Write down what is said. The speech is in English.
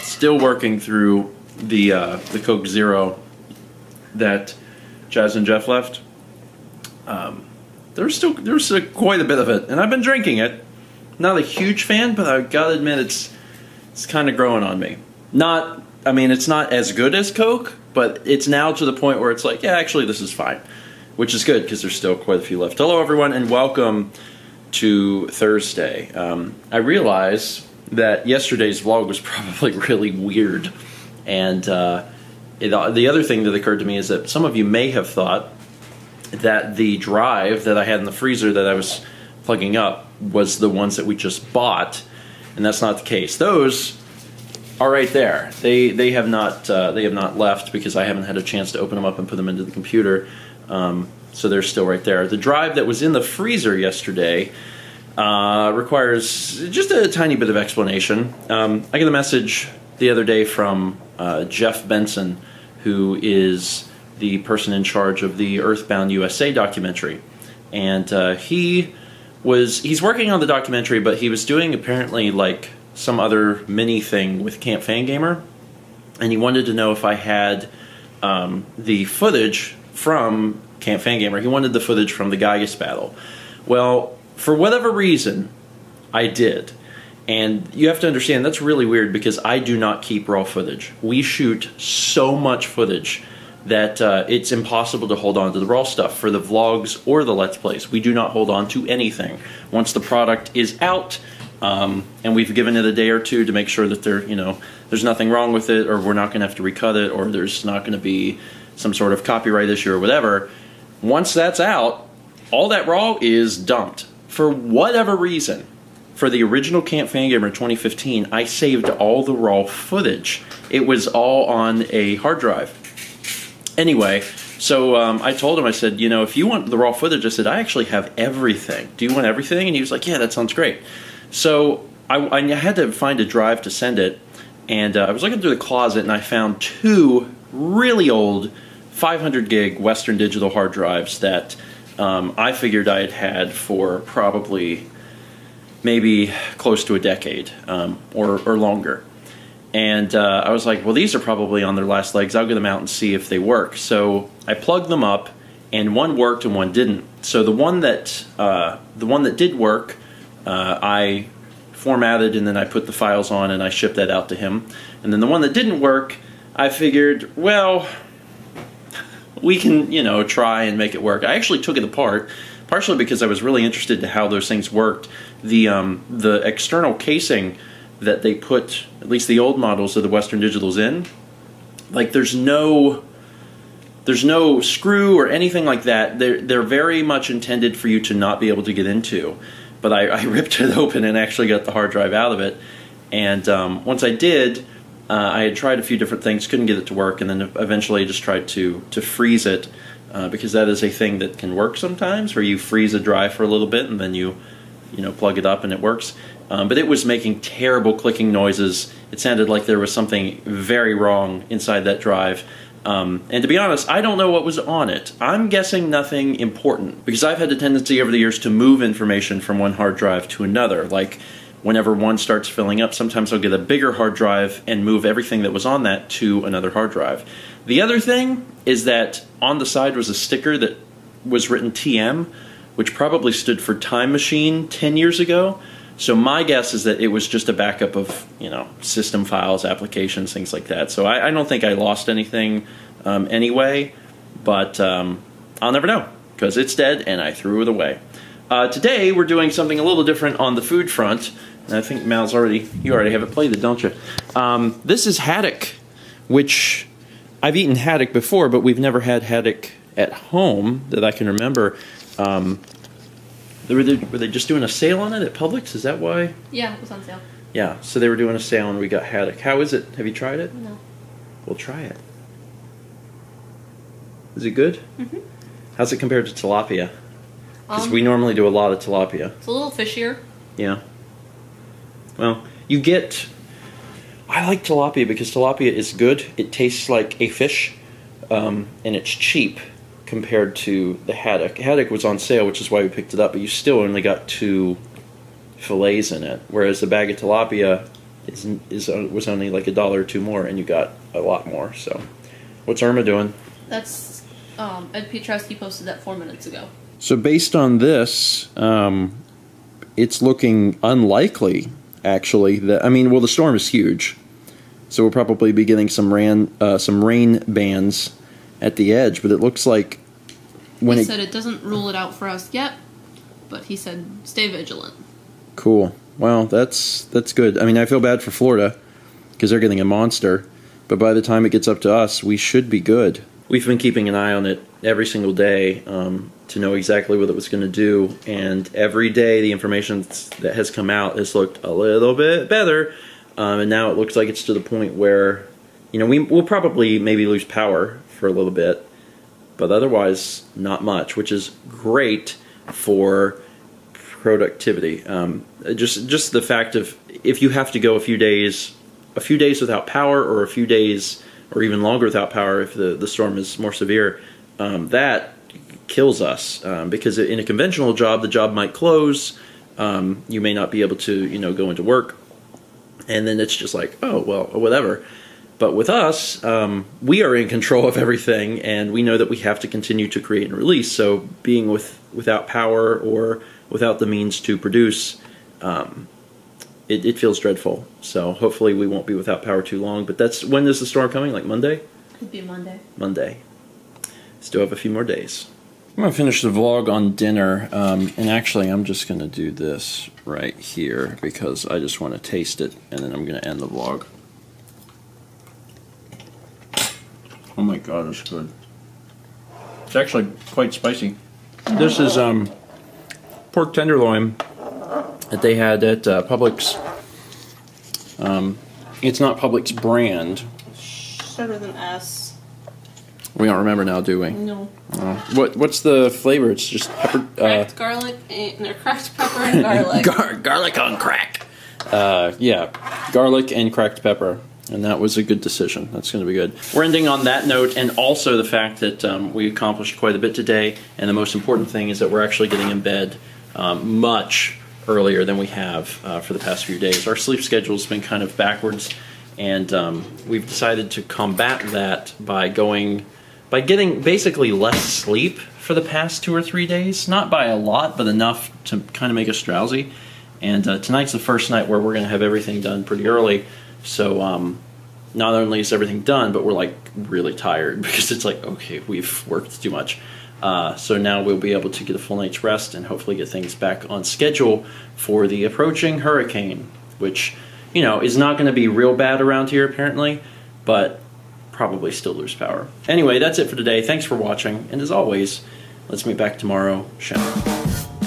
Still working through the Coke Zero that Jazz and Jeff left. There's quite a bit of it, and I've been drinking it. Not a huge fan, but I gotta admit it's kind of growing on me. I mean, it's not as good as Coke, but it's now to the point where it's like, yeah, actually this is fine, which is good because there's still quite a few left. Hello everyone, and welcome to Thursday. I realize that yesterday's vlog was probably really weird, and the other thing that occurred to me is that some of you may have thought that the drive that I had in the freezer that I was plugging up was the ones that we just bought, and that's not the case. Those are right there. They have not left because I haven't had a chance to open them up and put them into the computer. So they're still right there. The drive that was in the freezer yesterday requires just a tiny bit of explanation. I got a message the other day from Jeff Benson, who is the person in charge of the Earthbound USA documentary, and he's working on the documentary, but he was doing apparently like some other mini thing with Camp Fangamer, and he wanted to know if I had the footage from Camp Fangamer. He wanted the footage from the Gaius battle. Well, for whatever reason, I did. And you have to understand, that's really weird because I do not keep raw footage. We shoot so much footage that it's impossible to hold on to the raw stuff for the vlogs or the Let's Plays. We do not hold on to anything. Once the product is out, and we've given it a day or two to make sure that there's nothing wrong with it, or we're not going to have to recut it, or there's not going to be some sort of copyright issue or whatever. Once that's out, all that raw is dumped. For whatever reason, for the original Camp Fangamer 2015, I saved all the raw footage. It was all on a hard drive. Anyway, so I told him, I said, if you want the raw footage, I said, I actually have everything. Do you want everything? And he was like, yeah, that sounds great. So I had to find a drive to send it, and I was looking through the closet, and I found two really old 500 gig Western Digital hard drives that I figured I had had for probably maybe close to a decade or longer. And I was like, well, these are probably on their last legs. I'll get them out and see if they work. So I plugged them up, and one worked and one didn't. So the one that did work, I formatted, and then I put the files on and I shipped that out to him. And then the one that didn't work, I figured, well, we can, try and make it work. I actually took it apart, partially because I was really interested in how those things worked. The external casing that they put, at least the old models of the Western Digitals in, like there's no screw or anything like that. They're very much intended for you to not be able to get into. But I ripped it open and actually got the hard drive out of it. And once I did, I had tried a few different things, couldn't get it to work, and then eventually I just tried to freeze it, because that is a thing that can work sometimes, where you freeze a drive for a little bit and then you plug it up and it works. But it was making terrible clicking noises. It sounded like there was something very wrong inside that drive. And to be honest, I don't know what was on it. I'm guessing nothing important, because I've had a tendency over the years to move information from one hard drive to another. Like, whenever one starts filling up, sometimes I'll get a bigger hard drive and move everything that was on that to another hard drive. The other thing is that on the side was a sticker that was written TM, which probably stood for Time Machine 10 years ago. So my guess is that it was just a backup of, system files, applications, things like that. So I don't think I lost anything anyway, but I'll never know, because it's dead and I threw it away. Today we're doing something a little different on the food front, and I think Mal's you already have it plated, don't you? This is haddock, which I've eaten haddock before, but we've never had haddock at home that I can remember. Were they just doing a sale on it at Publix? Is that why? Yeah, it was on sale. Yeah, so they were doing a sale and we got haddock. How is it? Have you tried it? No. We'll try it. Is it good? Mm-hmm. How's it compared to tilapia? Because we normally do a lot of tilapia. It's a little fishier. Yeah. Well, you get... I like tilapia because tilapia is good. It tastes like a fish, and it's cheap compared to the haddock. Haddock was on sale, which is why we picked it up, but you still only got 2 fillets in it, whereas the bag of tilapia was only like $1 or $2 more, and you got a lot more. So, what's Irma doing? That's Ed Pietrowski posted that 4 minutes ago. So based on this, it's looking unlikely, actually. That well, the storm is huge, so we'll probably be getting some rain bands at the edge. But it looks like he said it doesn't rule it out for us yet, but he said stay vigilant. Cool. Well, that's good. I feel bad for Florida because they're getting a monster, but by the time it gets up to us, we should be good. We've been keeping an eye on it every single day to know exactly what it was going to do, and every day the information that has come out has looked a little bit better, and now it looks like it's to the point where, we'll probably maybe lose power for a little bit, but otherwise not much, which is great for productivity. Just the fact of if you have to go a few days without power, or a few days or even longer without power if the storm is more severe, that kills us, because in a conventional job, the job might close, you may not be able to go into work, and then it's just like, oh well, whatever. But with us, we are in control of everything, and we know that we have to continue to create and release. So being without power or without the means to produce, it feels dreadful. So hopefully we won't be without power too long. But when is the storm coming? Like Monday? It'd be Monday. Monday. Still have a few more days. I'm going to finish the vlog on dinner, and actually I'm just going to do this right here because I just want to taste it, and then I'm going to end the vlog. Oh my god, it's good. It's actually quite spicy. This is pork tenderloin that they had at Publix. It's not Publix brand. Shorter than S. We don't remember now, do we? No. What's the flavor? It's just pepper. Cracked garlic and cracked pepper and garlic. Garlic on crack. Yeah, garlic and cracked pepper. And that was a good decision. That's going to be good. We're ending on that note, and also the fact that we accomplished quite a bit today. And the most important thing is that we're actually getting in bed much earlier than we have for the past few days. Our sleep schedule's been kind of backwards, and we've decided to combat that by getting basically less sleep for the past 2 or 3 days. Not by a lot, but enough to kind of make us drowsy. And tonight's the first night where we're going to have everything done pretty early. So not only is everything done, but we're like really tired because it's like, okay, we've worked too much. So now we'll be able to get a full night's rest and hopefully get things back on schedule for the approaching hurricane, which, is not going to be real bad around here apparently, but probably still lose power. Anyway, that's it for today. Thanks for watching, and as always, let's meet back tomorrow. Shalom.